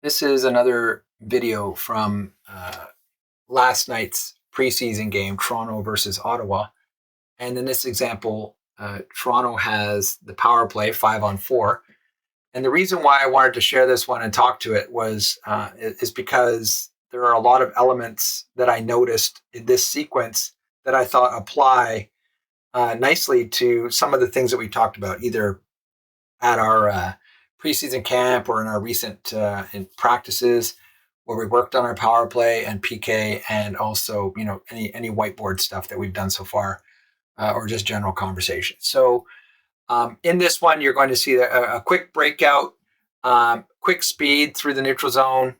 This is another video from last night's preseason game, Toronto versus Ottawa. And in this example, Toronto has the power play 5-on-4. And the reason why I wanted to share this one and talk to it is because there are a lot of elements that I noticed in this sequence that I thought apply nicely to some of the things that we talked about, either at our preseason camp or in our recent in practices where we worked on our power play and PK, and also any whiteboard stuff that we've done so far, or just general conversation. So in this one, you're going to see a quick breakout, quick speed through the neutral zone,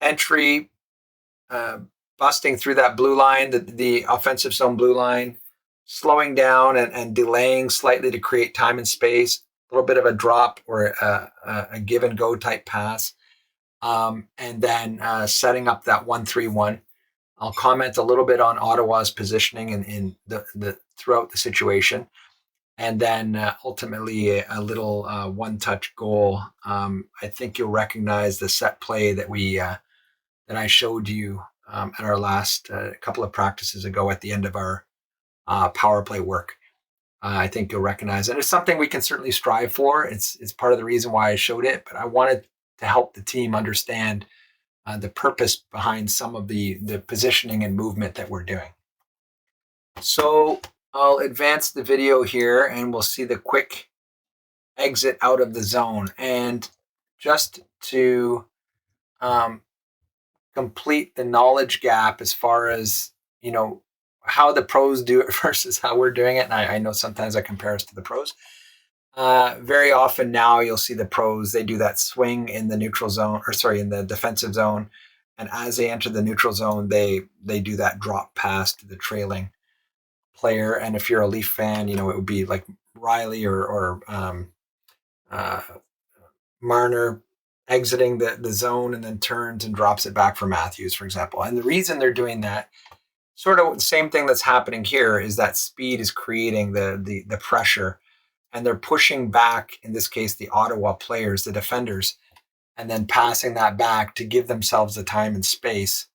entry, busting through that blue line, the offensive zone blue line, slowing down and delaying slightly to create time and space, a little bit of a drop or a give and go type pass, and then setting up that 1-3-1. I'll comment a little bit on Ottawa's positioning in the throughout the situation, and then ultimately a little one-touch goal. I think you'll recognize the set play that I showed you at our last couple of practices ago at the end of our power play work. I think you'll recognize it. It's something we can certainly strive for. It's part of the reason why I showed it, but I wanted to help the team understand the purpose behind some of the positioning and movement that we're doing. So I'll advance the video here and we'll see the quick exit out of the zone. And just to complete the knowledge gap as far as, how the pros do it versus how we're doing it. And I know sometimes I compare us to the pros. Very often now you'll see the pros, they do that swing in the neutral zone, in the defensive zone. And as they enter the neutral zone, they do that drop pass to the trailing player. And if you're a Leaf fan, it would be like Riley or Marner exiting the zone and then turns and drops it back for Matthews, for example. And the reason they're doing that, sort of the same thing that's happening here, is that speed is creating the pressure, and they're pushing back, in this case, the Ottawa players, the defenders, and then passing that back to give themselves the time and space,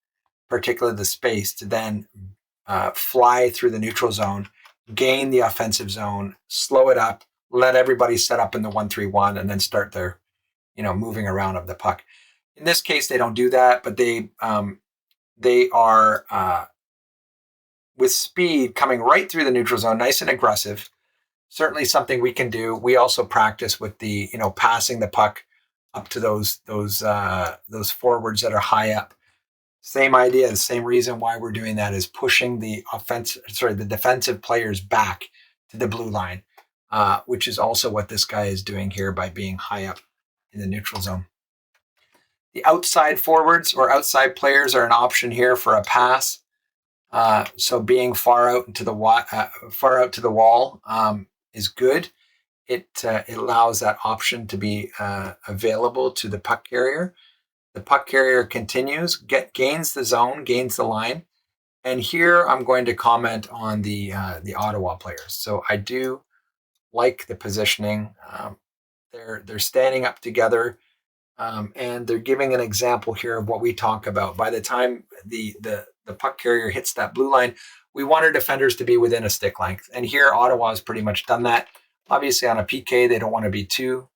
particularly the space, to then fly through the neutral zone, gain the offensive zone, slow it up, let everybody set up in the 1-3-1, and then start their, moving around of the puck. In this case, they don't do that, but they are with speed coming right through the neutral zone, nice and aggressive. Certainly something we can do. We also practice with the, passing the puck up to those forwards that are high up. Same idea. The same reason why we're doing that is pushing the defensive players back to the blue line, which is also what this guy is doing here by being high up in the neutral zone. The outside forwards or outside players are an option here for a pass. So being far out to the wall is good. It allows that option to be available to the puck carrier. The puck carrier continues, gains the zone, gains the line, and here I'm going to comment on the Ottawa players. So I do like the positioning. They're standing up together, and they're giving an example here of what we talk about. By the time the puck carrier hits that blue line, we want our defenders to be within a stick length. And here, Ottawa has pretty much done that. Obviously, on a PK, they don't want to be too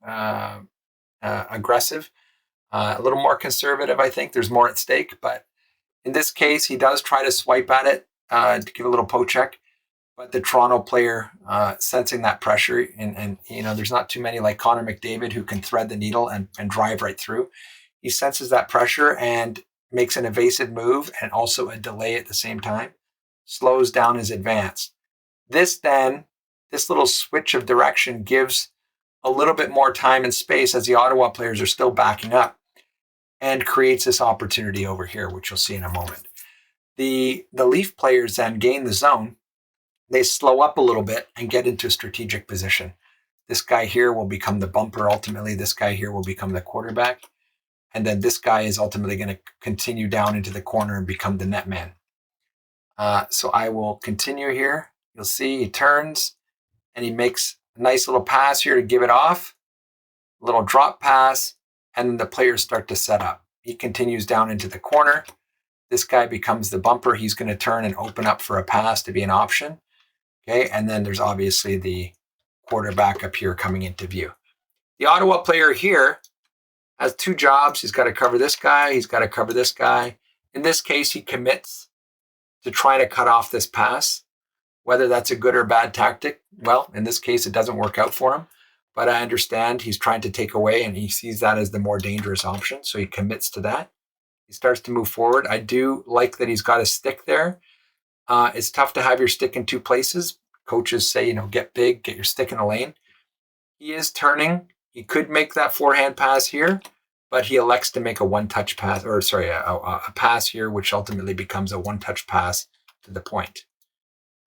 aggressive. A little more conservative, I think. There's more at stake. But in this case, he does try to swipe at it to give a little poke check. But the Toronto player sensing that pressure, and there's not too many like Connor McDavid who can thread the needle and drive right through. He senses that pressure and makes an evasive move and also a delay at the same time, slows down his advance. This little switch of direction gives a little bit more time and space as the Ottawa players are still backing up, and creates this opportunity over here, which you'll see in a moment. The Leaf players then gain the zone. They slow up a little bit and get into a strategic position. This guy here will become the bumper. Ultimately, this guy here will become the quarterback. And then this guy is ultimately going to continue down into the corner and become the net man. So I will continue here. You'll see he turns and he makes a nice little pass here to give it off. A little drop pass. and the players start to set up. He continues down into the corner. This guy becomes the bumper. He's going to turn and open up for a pass to be an option. Okay, and then there's obviously the quarterback up here coming into view. The Ottawa player here has two jobs. He's got to cover this guy. He's got to cover this guy. In this case, he commits to trying to cut off this pass. Whether that's a good or bad tactic, well, in this case, it doesn't work out for him. But I understand he's trying to take away, and he sees that as the more dangerous option. So he commits to that. He starts to move forward. I do like that he's got a stick there. It's tough to have your stick in two places. Coaches say, get big, get your stick in the lane. He is turning. He could make that forehand pass here, but he elects to make a one-touch pass, a pass here, which ultimately becomes a one-touch pass to the point.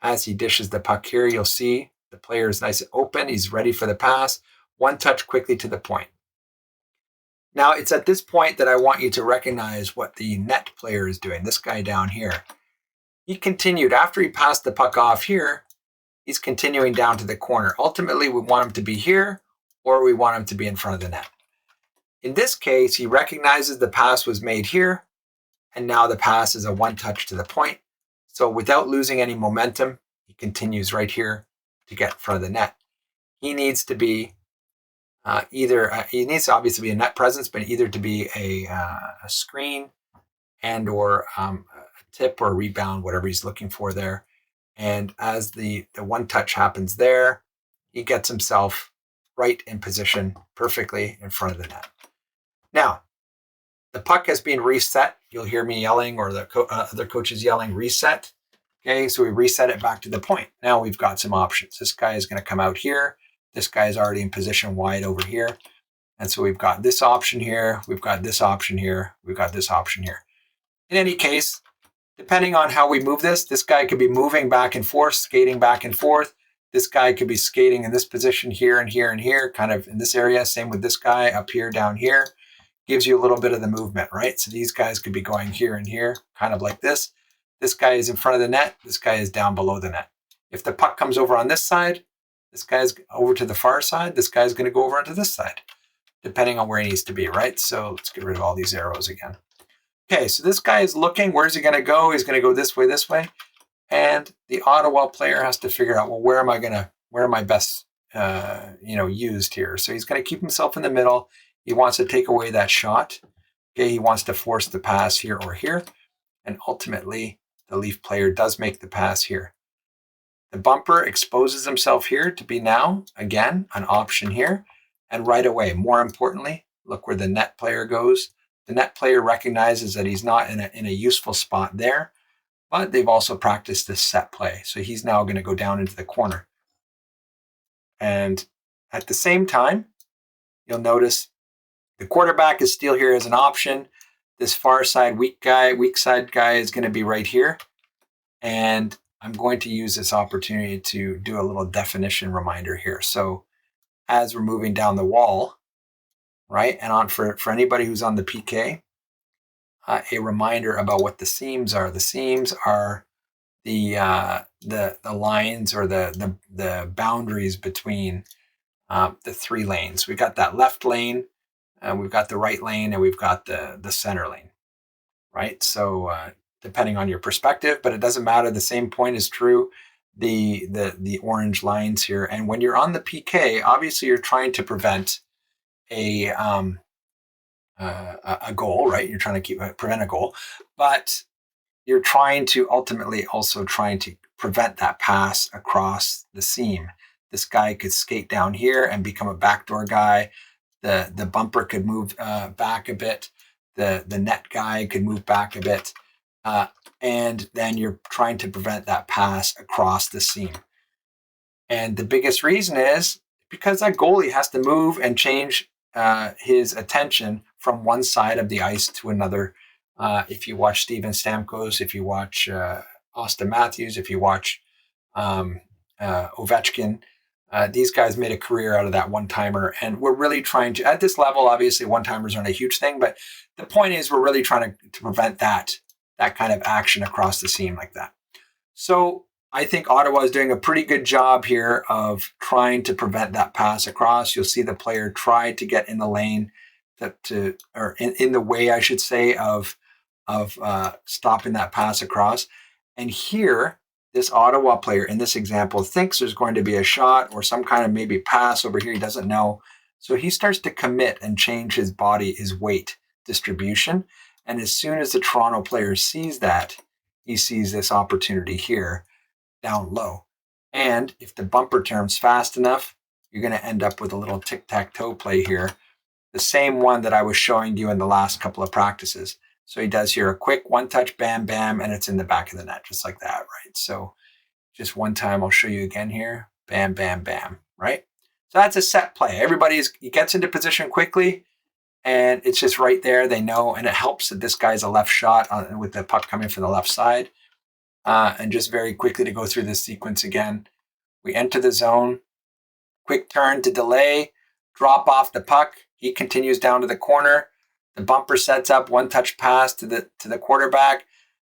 As he dishes the puck here, you'll see the player is nice and open. He's ready for the pass. One touch quickly to the point. Now, it's at this point that I want you to recognize what the net player is doing, this guy down here. He continued. After he passed the puck off here, he's continuing down to the corner. Ultimately, we want him to be here, or we want him to be in front of the net. In this case, he recognizes the pass was made here, and now the pass is a one-touch to the point. So without losing any momentum, he continues right here to get in front of the net. He needs to be he needs to obviously be a net presence, but either to be a screen and or a tip or a rebound, whatever he's looking for there. And as the one touch happens there, he gets himself right in position perfectly in front of the net. Now, the puck has been reset. You'll hear me yelling, or the other coaches yelling, reset. Okay, so we reset it back to the point. Now we've got some options. This guy is going to come out here. This guy is already in position wide over here. And so we've got this option here. We've got this option here. We've got this option here. In any case, depending on how we move this guy could be moving back and forth, skating back and forth. This guy could be skating in this position here and here and here, kind of in this area. Same with this guy up here, down here. Gives you a little bit of the movement, right? So these guys could be going here and here, kind of like this. This guy is in front of the net. This guy is down below the net. If the puck comes over on this side, this guy's over to the far side. This guy's going to go over onto this side, depending on where he needs to be, right? So let's get rid of all these arrows again. Okay, so this guy is looking. Where's he going to go? He's going to go this way. And the Ottawa player has to figure out, well, where am I best, used here? So he's going to keep himself in the middle. He wants to take away that shot. Okay, he wants to force the pass here or here. And ultimately, the Leaf player does make the pass here. The bumper exposes himself here to be now, again, an option here. And right away, more importantly, look where the net player goes. The net player recognizes that he's not in a useful spot there, but they've also practiced this set play. So he's now going to go down into the corner. And at the same time, you'll notice the quarterback is still here as an option. This far side weak side guy is going to be right here. And I'm going to use this opportunity to do a little definition reminder here. So as we're moving down the wall, right, and for anybody who's on the PK, a reminder about what the seams are. The seams are the lines or the boundaries between the three lanes. We've got that left lane, we've got the right lane, and we've got the center lane, right? So depending on your perspective, but it doesn't matter. The same point is true. The orange lines here, and when you're on the PK, obviously you're trying to prevent a goal, right? You're trying to prevent a goal, but you're trying to ultimately also trying to prevent that pass across the seam. This guy could skate down here and become a backdoor guy. The bumper could move back a bit. The net guy could move back a bit. And then you're trying to prevent that pass across the seam. And the biggest reason is because that goalie has to move and change his attention from one side of the ice to another. If you watch Steven Stamkos, if you watch Austin Matthews, if you watch Ovechkin, these guys made a career out of that one-timer. And we're really trying to, at this level, obviously one-timers aren't a huge thing, but the point is we're really trying to prevent that kind of action across the seam like that. So I think Ottawa is doing a pretty good job here of trying to prevent that pass across. You'll see the player try to get in the lane or in the way, I should say, of stopping that pass across. And here, this Ottawa player in this example thinks there's going to be a shot or some kind of maybe pass over here. He doesn't know. So he starts to commit and change his body, his weight distribution. And as soon as the Toronto player sees that, he sees this opportunity here down low. And if the bumper turns fast enough, you're going to end up with a little tic-tac-toe play here, the same one that I was showing you in the last couple of practices. So he does here a quick one-touch, bam, bam, and it's in the back of the net, just like that, right? So just one time, I'll show you again here, bam, bam, bam, right? So that's a set play. He gets into position quickly, and it's just right there. They know, and it helps that this guy's a left shot with the puck coming from the left side. And just very quickly to go through this sequence again. We enter the zone, quick turn to delay, drop off the puck. He continues down to the corner. The bumper sets up, one-touch pass to the quarterback,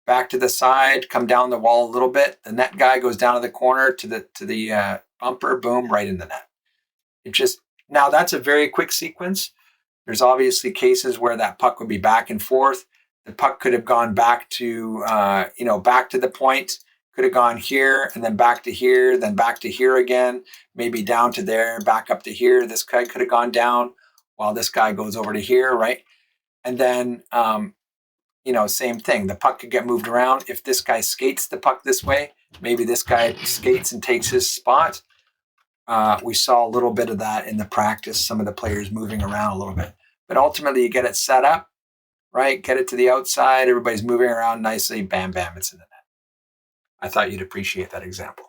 back to the side, come down the wall a little bit. The net guy goes down to the corner to the bumper, boom, right in the net. Now that's a very quick sequence. There's obviously cases where that puck would be back and forth. The puck could have gone back to back to the point, could have gone here and then back to here, then back to here again, maybe down to there, back up to here. This guy could have gone down while this guy goes over to here, right? And then, same thing. The puck could get moved around. If this guy skates the puck this way, maybe this guy skates and takes his spot. We saw a little bit of that in the practice, some of the players moving around a little bit. But ultimately, you get it set up, right? Get it to the outside. Everybody's moving around nicely. Bam, bam, it's in the net. I thought you'd appreciate that example.